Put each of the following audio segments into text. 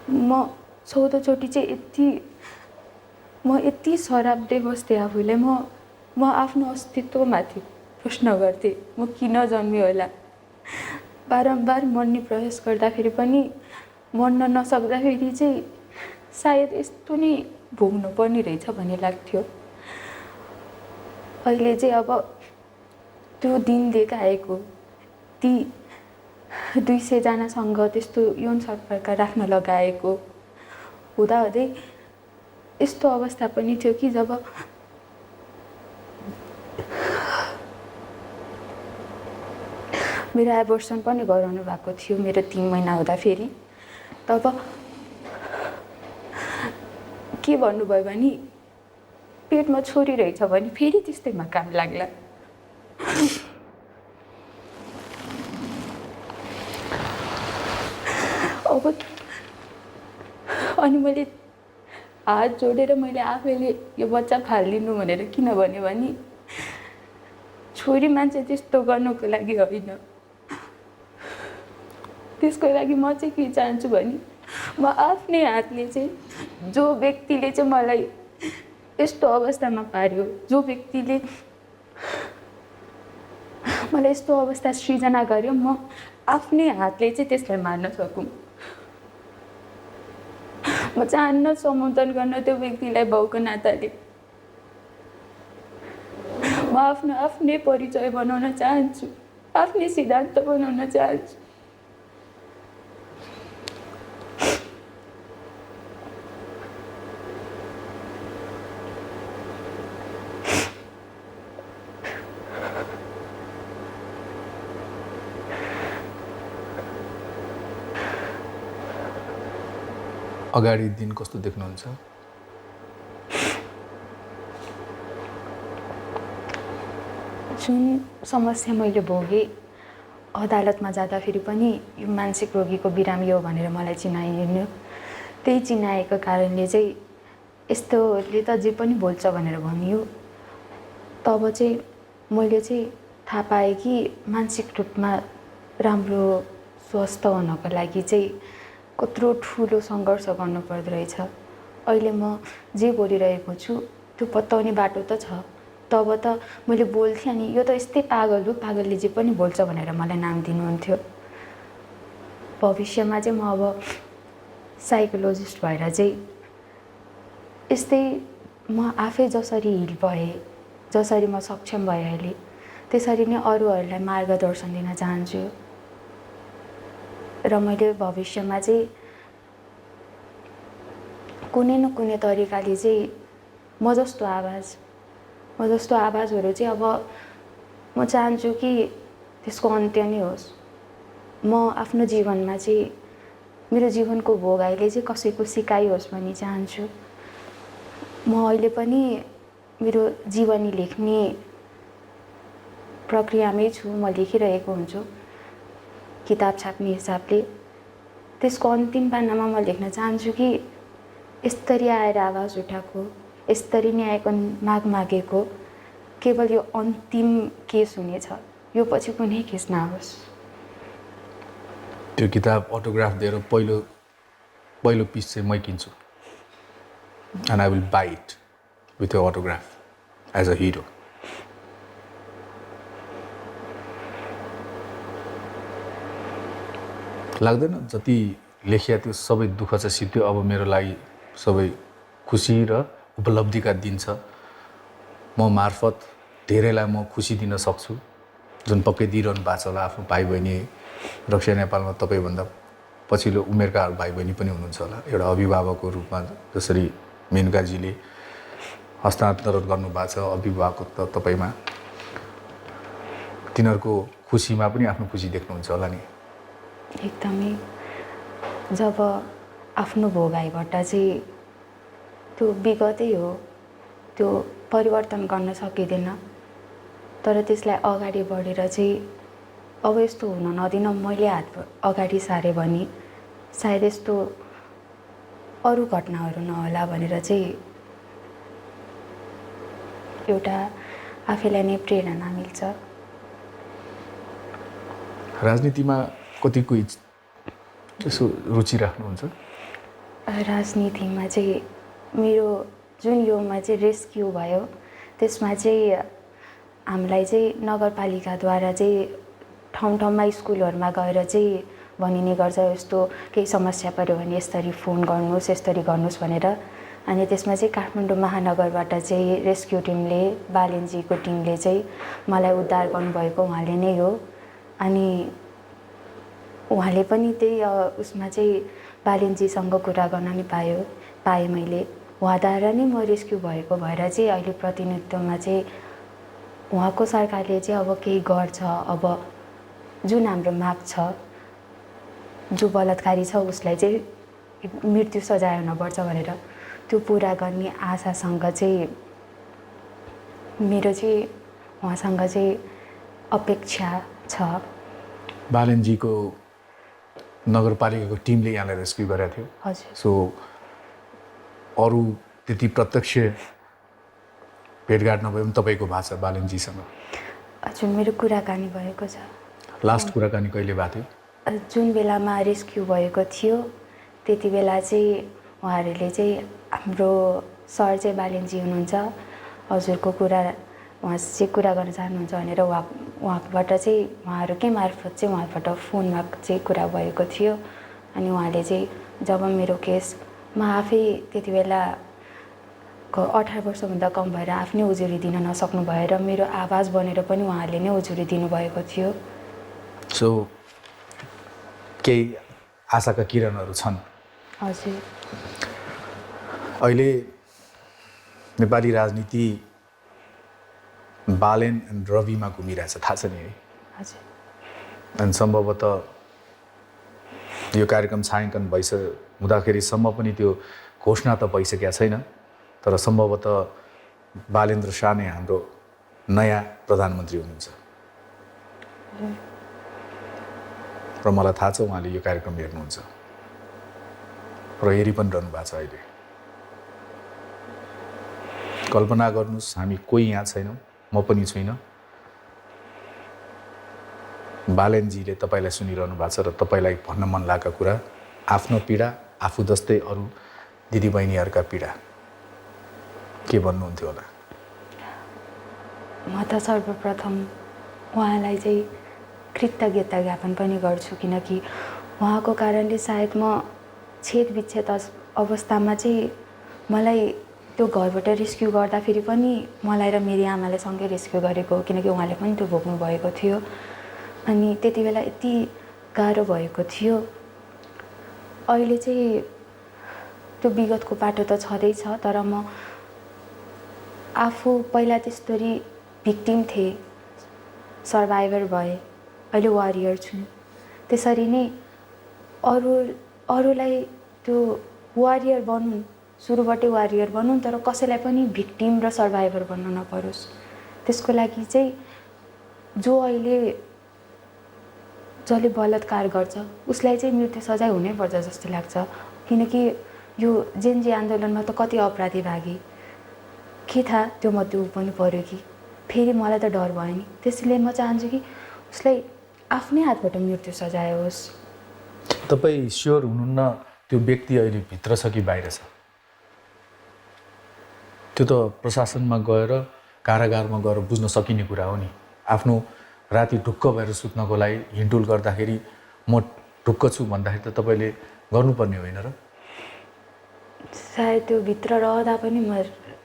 म 14 चोटि चाहिँ यति सराप्दै बस्थेँ आफूले। म आफ्नो अस्तित्वमाथि प्रश्न गर्थेँ, म किन जन्मेँ होला। बारम्बार मर्ने प्रयास गर्दाखेरि पनि मर्न नसक्दाखेरि चाहिँ सायद यस्तो नै भोग्नु पर्ने रहेछ भन्ने लाग्थ्यो। अहिले चाहिँ अब त्यो दिन देखाएको ती 200 जनासँग त्यस्तो यौन सम्पर्क राख्न लगाएको हुँदाहुँदै यस्तो अवस्था पनि थियो कि जब मेरो एबोर्सन पनि गराउनु भएको थियो मेरो 3 महिना हुँदाखेरि। तब के भन्नुभयो भने पेटमा छोरी रहेछ भने फेरि त्यस्तैमा काम लाग्ला। अब अनि मैले हात जोडेर मैले आफैले यो बच्चा फालिदिनु भनेर किन भने छोरी मान्छे त्यस्तो गर्नुको लागि होइन। त्यसको लागि म चाहिँ के चाहन्छु भने म आफ्नै हातले चाहिँ जो व्यक्तिले चाहिँ मलाई यस्तो अवस्थामा पार्यो, जो व्यक्तिले मलाई यस्तो अवस्था सृजना गर्यो, म आफ्नै हातले चाहिँ त्यसलाई मार्न सकौँ। म चाहन्न सम्बोधन गर्न त्यो व्यक्तिलाई भाउको नाताले। म आफ्नै परिचय बनाउन चाहन्छु, आफ्नै सिद्धान्त बनाउन चाहन्छु। अगाडि दिन कस्तो देख्नुहुन्छ? जुन समस्या मैले भोगेँ अदालतमा जाँदाखेरि पनि यो मानसिक रोगीको बिरामी हो भनेर मलाई चिनाइयो। त्यही चिनाएको कारणले चाहिँ यस्तोले त जे पनि बोल्छ भनेर भनियो। तब चाहिँ मैले चाहिँ थाहा पाएँ कि मानसिक रूपमा राम्रो स्वस्थ हुनको लागि चाहिँ कत्रो ठुलो सङ्घर्ष गर्नुपर्दो रहेछ। अहिले म जे बोलिरहेको छु त्यो पत्याउने बाटो त छ। तब त मैले बोल्थेँ अनि यो त यस्तै पागल हो, पागलले जे पनि बोल्छ भनेर मलाई नाम दिनुहुन्थ्यो। भविष्यमा चाहिँ म अब साइकोलोजिस्ट भएर चाहिँ यस्तै म आफै जसरी हिल भएँ, जसरी म सक्षम भएँ अहिले, त्यसरी नै अरूहरूलाई मार्गदर्शन दिन चाहन्छु। र मैले भविष्यमा चाहिँ कुनै न कुनै तरिकाले चाहिँ म जस्तो आवाजहरू चाहिँ अब म चाहन्छु कि त्यसको अन्त्य नै होस्। म आफ्नो जीवनमा चाहिँ मेरो जीवनको भोगाइले चाहिँ कसैको सिकाइ होस् भन्ने चाहन्छु। म अहिले पनि मेरो जीवनी लेख्ने प्रक्रियामै छु। म लेखिरहेको हुन्छु किताब छाप्ने हिसाबले। त्यसको अन्तिम पानामा म लेख्न चाहन्छु कि यसरी आएर आवाज उठाएको, यसरी न्यायको माग मागेको केवल यो अन्तिम केस हुनेछ, यो पछि कुनै केस नहोस्। त्यो किताब अटोग्राफ दिएर पहिलो पिस चाहिँ मै किन्छु। And I will buy it with your autograph as a hero. लाग्दैन जति लेखिया त्यो सबै दुःख चाहिँ सिद्धियो, अब मेरो लागि सबै खुसी र उपलब्धिका दिन छ। म मार्फत धेरैलाई म खुसी दिन सक्छु, जुन पक्कै दिइरहनु भएको छ होला। आफ्नो भाइ बहिनी रक्षा नेपालमा तपाईँभन्दा पछिल्लो उमेरका भाइ बहिनी पनि हुनुहुन्छ होला। एउटा अभिभावकको रूपमा जसरी मेनुकाजीले हस्तान्तरण गर्नुभएको छ अभिभावक त तपाईँमा, तिनीहरूको खुसीमा पनि आफ्नो खुसी देख्नुहुन्छ होला नि। एकदमै। जब आफ्नो भोगाइबाट चाहिँ त्यो विगतै हो, त्यो परिवर्तन गर्न सकिँदैन, तर त्यसलाई अगाडि बढेर चाहिँ अब यस्तो हुन नदिन मैले हात अगाडि सारेँ भने सायद यस्तो अरू घटनाहरू नहोला भनेर चाहिँ एउटा आफैलाई नै प्रेरणा मिल्छ। राजनीतिमा कतिको त्यसो रुचि राख्नुहुन्छ? राजनीतिमा चाहिँ मेरो जुन योमा चाहिँ रेस्क्यु भयो त्यसमा चाहिँ हामीलाई चाहिँ नगरपालिकाद्वारा चाहिँ ठाउँ ठाउँमा स्कुलहरूमा गएर चाहिँ भनिने गर्छ यस्तो केही समस्या पऱ्यो भने यसरी फोन गर्नुहोस् यसरी गर्नुहोस् भनेर। अनि त्यसमा चाहिँ काठमाडौँ महानगरबाट चाहिँ रेस्क्यु टिमले बालेनजीको टिमले चाहिँ मलाई उद्धार गर्नुभएको उहाँले नै हो। अनि उहाँले पनि त्यही उसमा चाहिँ बालेनजीसँग कुरा गर्न नि पाएँ मैले। उहाँद्वारा नै म रेस्क्यु भएको भएर चाहिँ अहिले प्रतिनिधित्वमा चाहिँ उहाँको सरकारले चाहिँ अब केही गर्छ, अब जुन हाम्रो माग छ जो बलात्कारी छ उसलाई चाहिँ मृत्यु सजाय हुनुपर्छ भनेर त्यो पुरा गर्ने आशासँग चाहिँ मेरो चाहिँ उहाँसँग चाहिँ अपेक्षा छ। बालेनजीको नगरपालिकाको टिमले यहाँलाई रेस्क्यु गरेको थियो। हजुर। सो अरू त्यति प्रत्यक्ष भेटघाट नभए पनि तपाईँको भएको छ बालेनजीसँग? हजुर, मेरो कुराकानी भएको छ। लास्ट कुराकानी कहिले भएको थियो? जुन बेलामा रेस्क्यु भएको थियो त्यति बेला चाहिँ उहाँहरूले चाहिँ हाम्रो सर चाहिँ बालेनजी हुनुहुन्छ, हजुरको कुरा उहाँ चाहिँ कुरा गर्न चाहनुहुन्छ भनेर उहाँबाट चाहिँ उहाँहरूकै मार्फत चाहिँ उहाँबाट फोनमा चाहिँ कुरा भएको थियो। अनि उहाँले चाहिँ जब मेरो केस म आफै त्यति बेला 18 वर्षभन्दा कम भएर आफ्नै उजुरी दिन नसक्नु भएर मेरो आवाज बनेर पनि उहाँहरूले नै उजुरी दिनुभएको थियो। सो केही आशाका किरणहरू छन्? हजुर। अहिले नेपाली राजनीति बालेन एन्ड रविमा घुमिरहेछ, थाहा छ नि है? हजुर। अनि सम्भवतः यो कार्यक्रम छायाङ्कन हुँदाखेरिसम्म पनि त्यो घोषणा त भइसकेको छैन, तर सम्भवतः बालेन्द्र शाह नै हाम्रो नयाँ प्रधानमन्त्री हुनुहुन्छ। र मलाई थाहा छ उहाँले यो कार्यक्रम हेर्नुहुन्छ र हेरि पनि रहनु भएको छ। अहिले कल्पना गर्नुहोस्, हामी कोही यहाँ छैनौँ, म पनि छुइनँ, बालेनजीले तपाईँलाई सुनिरहनु भएको छ र तपाईँलाई भन्न मन लागेका कुरा, आफ्नो पीडा, आफू जस्तै अरू दिदीबहिनीहरूका पीडा के भन्नुहुन्थ्यो होला? म त सर्वप्रथम उहाँलाई चाहिँ कृतज्ञता ज्ञापन पनि गर्छु, किनकि उहाँको कारणले सायद म छेदविच्छेद अवस्थामा चाहिँ मलाई त्यो घरबाट रेस्क्यु गर्दाखेरि पनि मलाई र मेरी आमाले सँगै रेस्क्यु गरेको हो, किनकि उहाँले पनि त्यो भोग्नु भएको थियो। अनि त्यति बेला यति गाह्रो भएको थियो। अहिले चाहिँ त्यो विगतको बाटो त छँदैछ, तर म आफू पहिला त्यस्तरी भिक्टिम थिएँ, सर्भाइभर भएँ, अहिले वारियर छु। त्यसरी नै अरूलाई त्यो वारियर बनुन्, सुरुबाटै वारियर बनुन्, तर कसैलाई पनि भिक्टिम र सर्भाइभर बन्न नपरोस्। त्यसको लागि चाहिँ जसले बलात्कार गर्छ उसलाई चाहिँ मृत्यु सजाय हुनैपर्छ जस्तो लाग्छ, किनकि यो जेनजी आन्दोलनमा त कति अपराधी भागे, के थाहा त्यो मध्ये ऊ पनि पऱ्यो कि। फेरि मलाई त डर भयो नि, त्यसैले म चाहन्छु कि उसलाई आफ्नै हातबाट मृत्यु सजाय होस्। तपाईँ स्योर हुनुहुन्न त्यो व्यक्ति अहिले भित्र छ कि बाहिर छ? त्यो त प्रशासनमा गएर कारागारमा गएर बुझ्न सकिने कुरा हो नि। आफ्नो राति ढुक्क भएर सुत्नको लागि हिँडुल गर्दाखेरि म ढुक्क छु भन्दाखेरि त तपाईँले गर्नुपर्ने होइन र? सायद त्यो भित्र रहँदा पनि म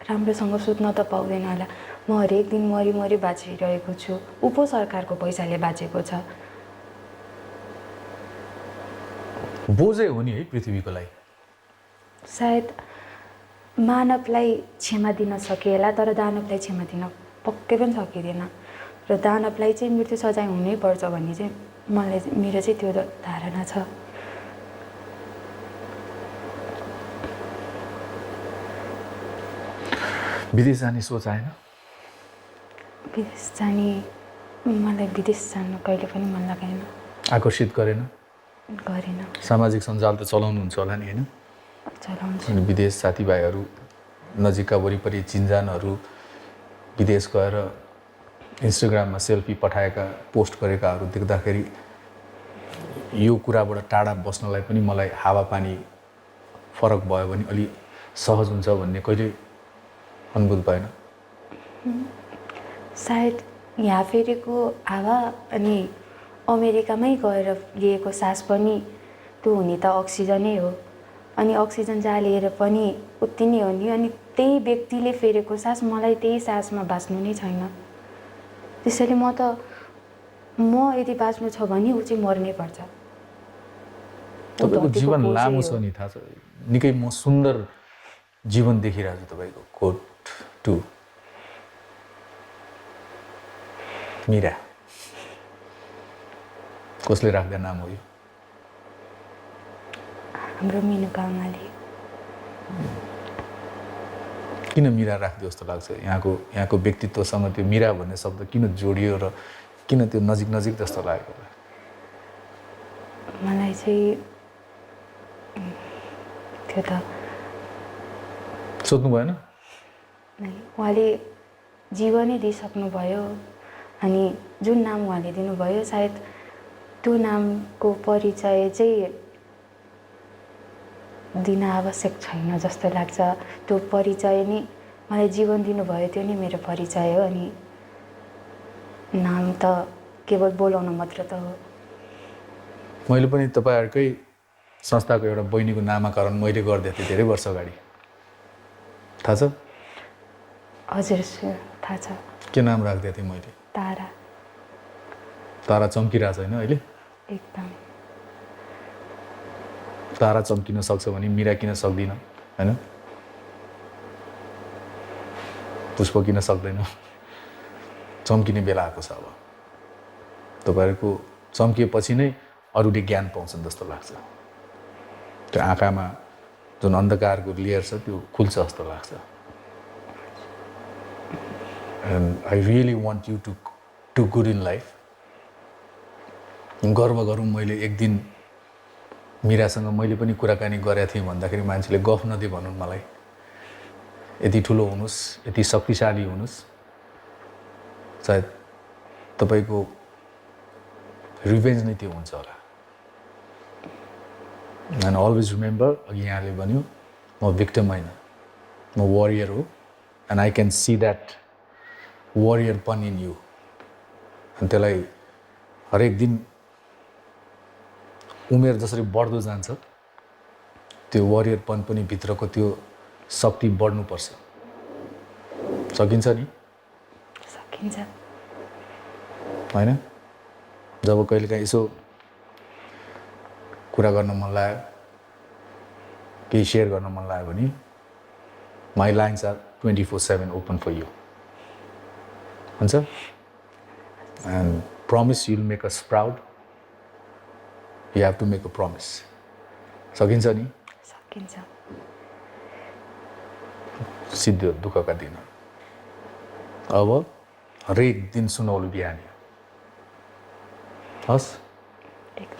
राम्रोसँग सुत्न त पाउँदैन होला। म हरेक दिन मरी बाँचिरहेको छु, ऊ पो सरकारको पैसाले बाँचेको छ। बोझै हो नि है पृथ्वीको लागि। सायद मानवलाई क्षमा दिन सकिएला, तर दानवलाई क्षमा दिन पक्कै पनि सकिँदैन। र दानवलाई चाहिँ मृत्यु सजाय हुनैपर्छ भन्ने चाहिँ मेरो चाहिँ त्यो धारणा छ। विदेश जाने सोच आएन? विदेश जाने मलाई विदेश जानु कहिले पनि मन लागेन। आकर्षित गरेन? गरेन। सामाजिक सञ्जाल त चलाउनुहुन्छ होला नि, होइन? चलाउँछु। अनि विदेश साथीभाइहरू, नजिकका वरिपरि चिन्जानहरू विदेश गएर इन्स्टाग्राममा सेल्फी पठाएका, पोस्ट गरेकाहरू देख्दाखेरि यो कुराबाट टाढा बस्नलाई पनि मलाई हावापानी फरक भयो भने अलि सहज हुन्छ भन्ने कहिले अनुभूत भएन? सायद यहाँ फेरेको हावा अनि अमेरिकामै गएर लिएको सास पनि त्यो हुने त अक्सिजनै हो, अनि अक्सिजन जहाँ लिएर पनि उति नै हो नि। अनि त्यही व्यक्तिले फेरेको सास मलाई त्यही सासमा बाँच्नु नै छैन। त्यसैले म यदि बाँच्नु छ भने ऊ चाहिँ मर्नै पर्छ। तपाईँको जीवन लामो छ नि, थाहा छ, निकै म सुन्दर जीवन देखिरहेको छु तपाईँको। कोट 2 मीरा कसले राख्दा नाम हो यो? हाम्रो मेनुका आमाले। किन मीरा राखिदियो जस्तो लाग्छ? यहाँको व्यक्तित्वसँग त्यो मीरा भन्ने शब्द किन जोडियो र किन त्यो नजिक नजिक जस्तो लागेको? मलाई चाहिँ त्यो त सोध्नु भएन? उहाँले जीवनै दिइसक्नुभयो, अनि जुन नाम उहाँले दिनुभयो सायद त्यो नामको परिचय चाहिँ दिन आवश्यक छैन जस्तो लाग्छ। त्यो परिचय नै मलाई जीवन दिनुभयो, त्यो नै मेरो परिचय हो। अनि नाम त केवल बोलाउन मात्र त हो। मैले पनि तपाईँहरूकै संस्थाको एउटा बहिनीको नामाकरण मैले गरिदिएको थिएँ धेरै वर्ष अगाडि, थाहा छ? हजुर सर, थाहा छ। के नाम राखिदिएको थिएँ मैले? तारा। तारा चम्किरहेको छैन अहिले? एकदम। तारा चम्किन सक्छ भने मीरा किन सक्दिन, होइन? पुष्प किन सक्दैन? चम्किने बेला आएको छ अब। तपाईँहरूको चम्किएपछि नै अरूले ज्ञान पाउँछन् जस्तो लाग्छ। त्यो आँखामा जुन अन्धकारको लेयर छ त्यो खुल्छ जस्तो लाग्छ। And I really want you to good in life. गर्व गरौँ, मैले एक दिन मीरासँग मैले पनि कुराकानी गरेको थिएँ भन्दाखेरि मान्छेले गफ नदिए भनौँ मलाई, यति ठुलो हुनुहोस्, यति शक्तिशाली हुनुहोस्, सायद तपाईँको रिभेन्ज नै त्यो हुन्छ होला। एन्ड अलवेज रिमेम्बर, अघि यहाँले भन्यो म भिक्टिम होइन, म वरियर हो। And I can see that warrior पन इन यु। अनि त्यसलाई हरेक दिन उमेर जसरी बढ्दो जान्छ त्यो वरियरपन पनि भित्रको त्यो शक्ति बढ्नुपर्छ। सकिन्छ नि? सकिन्छ। होइन? जब कहिलेकाहीँ यसो कुरा गर्न मन लाग्यो, केही सेयर गर्न मन लाग्यो भने my lines are 24/7 open for you, हुन्छ? And promise you will make us proud. You have to make a promise. सकिन्छ नि? सकिन्छ। सिद्धियो दुःखका दिन। अब हरेक दिन सुनौलो बिहानी। हस्?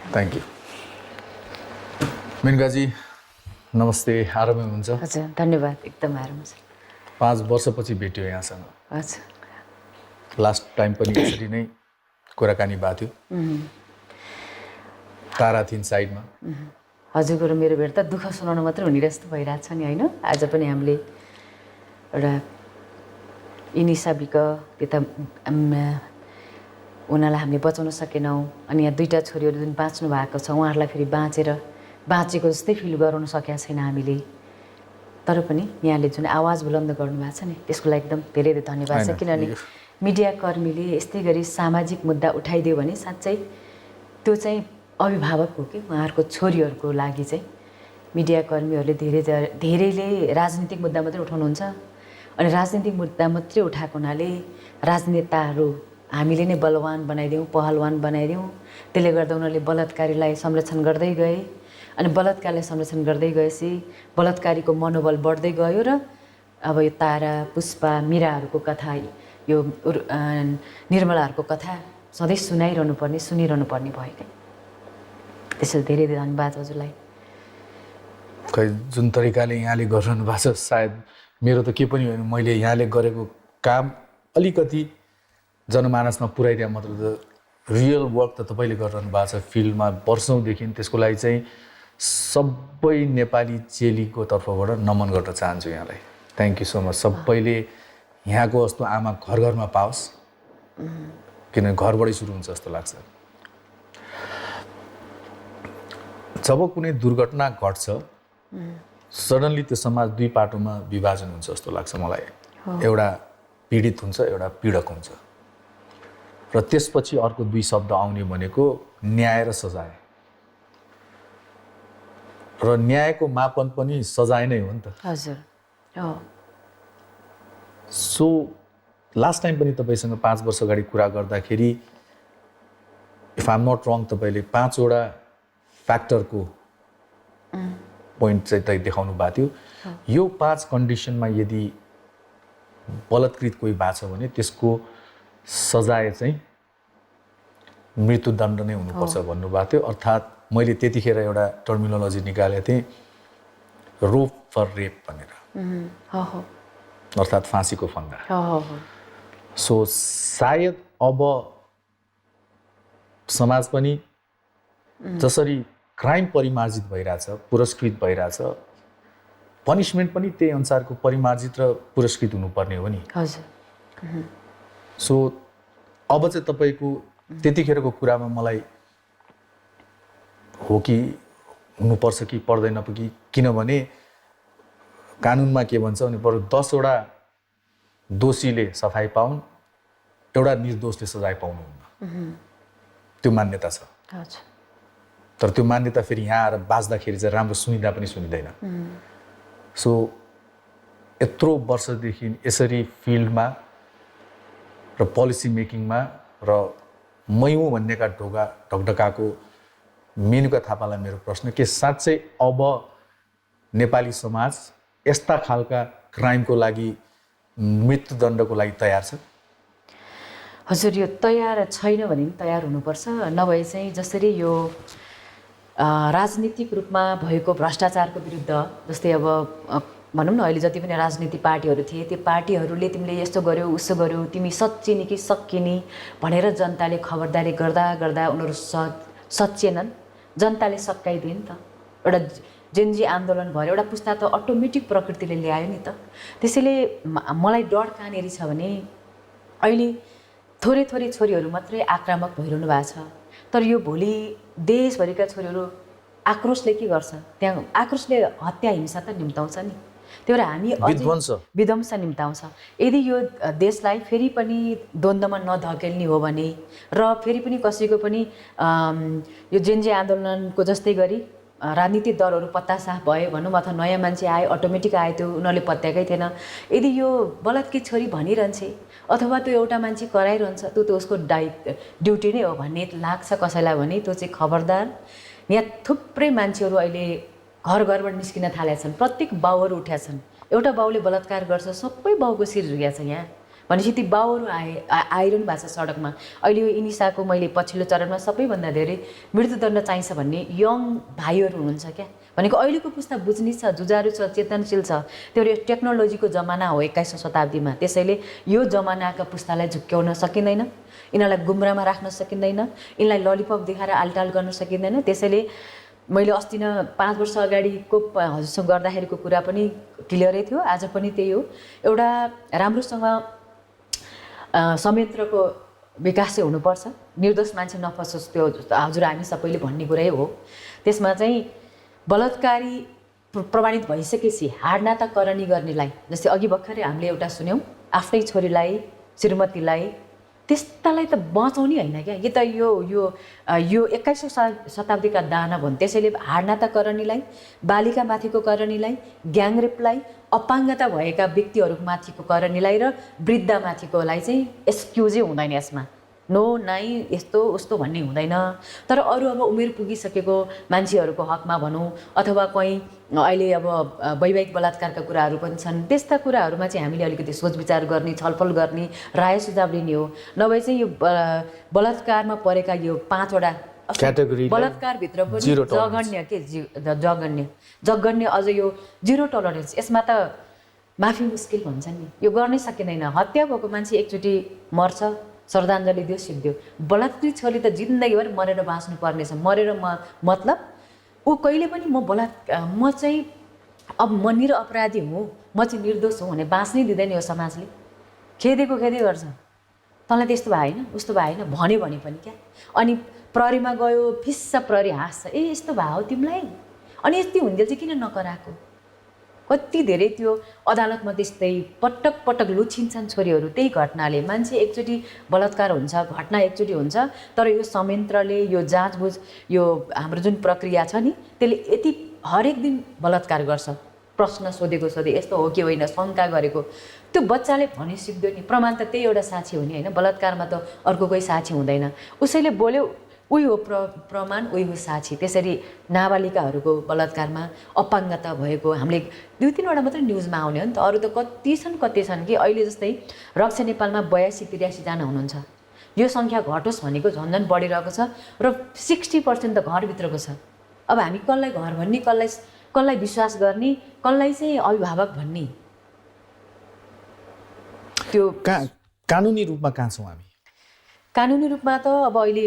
Thank you. मेनकाजी नमस्ते, आरामै हुनुहुन्छ? हजुर, धन्यवाद, एकदम आराम छ। 5 वर्षपछि भेट्यो यहाँसँग। हजुर। लास्ट टाइम पनि यसरी नै कुराकानी भएको थियो। तारा थिइन् साइडमा। हजुरको र मेरो भेट त दुःख सुनाउनु मात्रै हुने जस्तो भइरहेको छ नि, होइन? आज पनि हामीले एउटा इनिसाबिक त्यता उनीहरूलाई हामीले बचाउन सकेनौँ। अनि यहाँ 2टा छोरीहरू जुन बाँच्नु भएको छ, उहाँहरूलाई फेरि बाँचेको जस्तै फिल गराउन सकेका छैन हामीले। तर पनि यहाँले जुन आवाज बुलन्द गर्नुभएको छ नि, त्यसको लागि एकदम धेरै धेरै धन्यवाद छ। किनभने मिडियाकर्मीले यस्तै गरी सामाजिक मुद्दा उठाइदियो भने साँच्चै त्यो चाहिँ अभिभावक हो कि उहाँहरूको छोरीहरूको लागि चाहिँ। मिडियाकर्मीहरूले धेरैले राजनीतिक मुद्दा मात्रै उठाउनुहुन्छ, अनि राजनीतिक मुद्दा मात्रै उठाएको हुनाले राजनेताहरू हामीले नै बलवान बनाइदिउँ, पहलवान बनाइदिउँ। त्यसले गर्दा उनीहरूले बलात्कारीलाई संरक्षण गर्दै गए, अनि बलात्कारलाई संरक्षण गर्दै गएपछि बलात्कारीको मनोबल बढ्दै गयो। र अब यो तारा, पुष्पा, मीराहरूको कथा, यो निर्मलाहरूको कथा सधैँ सुनिरहनु पर्ने भयो क्या। त्यसैले धेरै धेरै धन्यवाद हजुरलाई। खै जुन तरिकाले यहाँले गरिरहनु भएको छ, सायद मेरो त के पनि होइन, मैले यहाँले गरेको काम अलिकति जनमानसमा पुर्याइदिए मात्र त रियल वर्क त तपाईँले गरिरहनु भएको छ। फिल्डमा वर्षौँदेखि त्यसको लागि चाहिँ सबै नेपाली चेलीको तर्फबाट नमन गर्न चाहन्छु यहाँलाई। Thank you so much. सबैले यहाँको जस्तो आमा घर घरमा पाओस्, किनभने घरबाटै सुरु हुन्छ जस्तो लाग्छ। जब कुनै दुर्घटना घट्छ सडनली त्यो समाज दुई पाटोमा विभाजन हुन्छ जस्तो लाग्छ मलाई। एउटा पीडित हुन्छ, एउटा पीडक हुन्छ, र त्यसपछि अर्को दुई शब्द आउने भनेको न्याय र सजाय। र न्यायको मापन पनि सजाय नै हो नि त। हजुर। सो लास्ट टाइम पनि तपाईँसँग 5 वर्ष अगाडि कुरा गर्दाखेरि इफ आइ एम नट रङ तपाईँले 5 वटा फ्याक्टरको पोइन्ट चाहिँ तपाईँ देखाउनु भएको थियो। यो 5 कन्डिसनमा यदि बलात्कृत कोही भएको छ भने त्यसको सजाय चाहिँ मृत्युदण्ड नै हुनुपर्छ भन्नुभएको थियो। अर्थात् मैले त्यतिखेर एउटा टर्मिनोलोजी निकालेको थिएँ, रोप फर रेप भनेर, अर्थात् फाँसीको फन्दा। सो सायद अब समाज पनि जसरी क्राइम परिमार्जित भइरहेछ, पुरस्कृत भइरहेछ, पनिसमेन्ट पनि त्यही अनुसारको परिमार्जित र पुरस्कृत हुनुपर्ने हो नि। सो अब चाहिँ तपाईँको त्यतिखेरको कुरामा मलाई हो कि हुनुपर्छ कि पर्दैन कि, किनभने कानुनमा के भन्छ भने बरु 10 वटा दोषीले सफाइ पाउन्, एउटा निर्दोषले सजाय पाउनुहुन्न, त्यो मान्यता छ। तर त्यो मान्यता फेरि यहाँ आएर बाँच्दाखेरि चाहिँ राम्रो सुनिँदा पनि सुनिँदैन। सो यत्रो वर्षदेखि यसरी फिल्डमा र पोलिसी मेकिङमा र मै हुँ भन्नेका ढकढकाएको मेनुका थापालाई मेरो प्रश्न के साँच्चै अब नेपाली समाज यस्ता खालका क्राइमको लागि मृत्युदण्डको लागि तयार छ? हजुर, यो तयार छैन भने पनि तयार हुनुपर्छ। नभए चाहिँ जसरी यो राजनीतिक रूपमा भएको भ्रष्टाचारको विरुद्ध, जस्तै अब भनौँ न अहिले जति पनि राजनीतिक पार्टीहरू थिए त्यो पार्टीहरूले तिमीले यस्तो गर्यौ उसो गर्यौ, तिमी सच्चिनी कि सक्किनी भनेर जनताले खबरदारी गर्दा गर्दा उनीहरू सच्चेनन्, जनताले सकाइदिए नि त। एउटा जेनजी आन्दोलन भएर एउटा पुस्ता त अटोमेटिक प्रकृतिले ल्यायो नि त। त्यसैले मलाई डर कहाँनिर छ भने अहिले थोरै थोरै छोरीहरू मात्रै आक्रामक भइरहनु भएको छ, तर यो भोलि देशभरिका छोरीहरू आक्रोशले के गर्छ, त्यहाँ आक्रोशले हत्या हिंसा त निम्ताउँछ नि। त्यही भएर हामी विध्वंस निम्ताउँछ। यदि यो देशलाई फेरि पनि द्वन्द्वमा नधकेल्ने हो भने र फेरि पनि कसैको पनि यो जेनजी आन्दोलनको जस्तै गरी राजनीतिक दलहरू पत्तासाफ भयो भनौँ, अथवा नयाँ मान्छे आयो अटोमेटिक आयो, त्यो उनीहरूले पत्याएकै थिएन। यदि यो बलात्कृत छोरी भनिरहन्छे अथवा त्यो एउटा मान्छे कराइरहन्छ, त्यो त उसको ड्युटी नै हो भन्ने लाग्छ कसैलाई भने त्यो चाहिँ खबरदार। यहाँ थुप्रै मान्छेहरू अहिले घर घरबाट निस्किन थालेका छन्, प्रत्येक बाउहरू उठ्या छन्। एउटा बाउले बलात्कार गर्छ, सबै बाउको शिर झुक्या छ यहाँ भनेपछि ती बाउहरू आइरहनु भएको छ सडकमा। अहिले यो इनिसाको मैले पछिल्लो चरणमा सबैभन्दा धेरै मृत्युदण्ड चाहिन्छ भन्ने यङ भाइहरू हुनुहुन्छ क्या। भनेको अहिलेको पुस्ता बुझ्ने छ, जुझारु छ, चेतनशील छ। त्यो टेक्नोलोजीको जमाना हो 21औं शताब्दीमा, त्यसैले यो जमानाका पुस्तालाई झुक्क्याउन सकिँदैन, यिनीहरूलाई गुमराहमा राख्न सकिँदैन, यिनलाई ललिपप देखाएर आलटाल गर्न सकिँदैन। त्यसैले मैले अस्ति न 5 वर्ष अगाडिको हजुरसँग गर्दाखेरिको कुरा पनि क्लियरै थियो, आज पनि त्यही हो। एउटा राम्रोसँग संयन्त्रको विकास चाहिँ हुनुपर्छ, निर्दोष मान्छे नफसोस्, त्यो हजुर हामी सबैले भन्ने कुरै हो। त्यसमा चाहिँ बलात्कारी प्रमाणित भइसकेपछि हाडनाताकरणी गर्नेलाई, जस्तै अघि भर्खरै हामीले एउटा सुन्यौँ, आफ्नै छोरीलाई श्रीमतीलाई, त्यस्तालाई त बचाउने होइन क्या। यो त यो 21औं शताब्दीका दाना भन्। त्यसैले हाडनाताकरणीलाई, बालिकामाथिको करणीलाई, ग्याङरेपलाई, अपाङ्गता भएका व्यक्तिहरूमाथिको करणीलाई र वृद्धमाथिकोलाई चाहिँ एक्सक्युजै हुँदैन यसमा। नो नाइ यस्तो उस्तो भन्ने हुँदैन। तर अरू अब उमेर पुगिसकेको मान्छेहरूको हकमा भनौँ, अथवा कहीँ अहिले अब वैवाहिक बलात्कारका कुराहरू पनि छन्, त्यस्ता कुराहरूमा चाहिँ हामीले अलिकति सोच विचार गर्ने, छलफल गर्ने, राय सुझाव लिने हो। नभए चाहिँ यो बलात्कारमा परेका यो 5 वटा क्याटेगोरी बलात्कारभित्र पनि जघन्य अझ यो 0 टलरेन्स, यसमा त माफी मुस्किल भन्छ नि, यो गर्नै सकिँदैन। हत्या भएको मान्छे एकचोटि मर्छ, श्रद्धाञ्जली दियो, सिद्धियो। बलात्कृत छोरी त जिन्दगीभर मरेर बाँच्नु पर्नेछ। मरेर मतलब ऊ कहिले पनि म चाहिँ अब म अपराधी हुँ, म चाहिँ निर्दोष हुँ भने बाँच्नै दिँदैन यो समाजले। खेदै गर्छ। तँलाई त्यस्तो भए होइन, उस्तो भए होइन भन्यो भने पनि क्या। अनि प्रहरीमा गयो, फिस्सा प्रहरी हाँस्छ, ए यस्तो भयो तिमीलाई, अनि यति हुन्जेल चाहिँ किन नकराएको। कति धेरै त्यो अदालतमा त्यस्तै पटक लुछिन्छन् छोरीहरू। त्यही घटनाले मान्छे एकचोटि बलात्कार हुन्छ, घटना एकचोटि हुन्छ, तर यो संयन्त्रले, यो जाँचबुझ, यो हाम्रो जुन प्रक्रिया छ नि, त्यसले यति हरेक दिन बलात्कार गर्छ। प्रश्न सोधेको यस्तो हो कि होइन, शङ्का गरेको, त्यो बच्चाले भनि सिक्दैन नि। प्रमाण त त्यही एउटा साक्षी हो नि होइन, बलात्कारमा त अर्को कोही साक्षी हुँदैन। उसैले बोल्यो, उही हो प्रमाण, उही हो साक्षी। त्यसरी नाबालिकाहरूको बलात्कारमा अपाङ्गता भएको हामीले 2-3वटा मात्रै न्युजमा आउने हो नि त, अरू त कति छन् कि अहिले जस्तै रक्षा नेपालमा 82-83 जना हुनुहुन्छ। यो सङ्ख्या घटोस् भनेको झन् बढिरहेको छ र 60% त घरभित्रको छ। अब हामी कसलाई घर भन्ने, कसलाई विश्वास गर्ने, कसलाई चाहिँ अभिभावक भन्ने, त्यो कानुनी रूपमा कहाँ छौँ हामी? कानुनी रूपमा त अब अहिले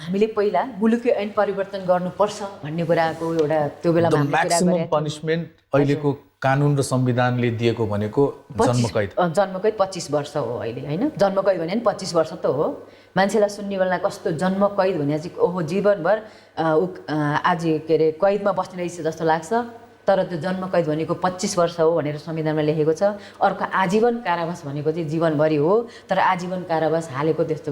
हामीले पहिला मुलुकी ऐन परिवर्तन गर्नुपर्छ भन्ने कुराको एउटा त्यो बेलामा हामीले कुरा म्याक्सिमम गरेका थियौँ। पनिसमेन्ट अहिलेको कानुन र संविधानले दिएको भनेको जन्मकैद। जन्मकैद 25 वर्ष हो अहिले होइन। जन्मकैद भने 25 वर्ष त हो। मान्छेलाई सुन्ने बेला कस्तो जन्मकैद भने चाहिँ ओहो जीवनभर आज के अरे कैदमा बस्ने रहेछ जस्तो लाग्छ, तर त्यो जन्मकैद भनेको 25 वर्ष हो भनेर संविधानमा लेखेको छ। अर्को आजीवन कारावास भनेको चाहिँ जीवनभरि हो, तर आजीवन कारावास हालेको त्यस्तो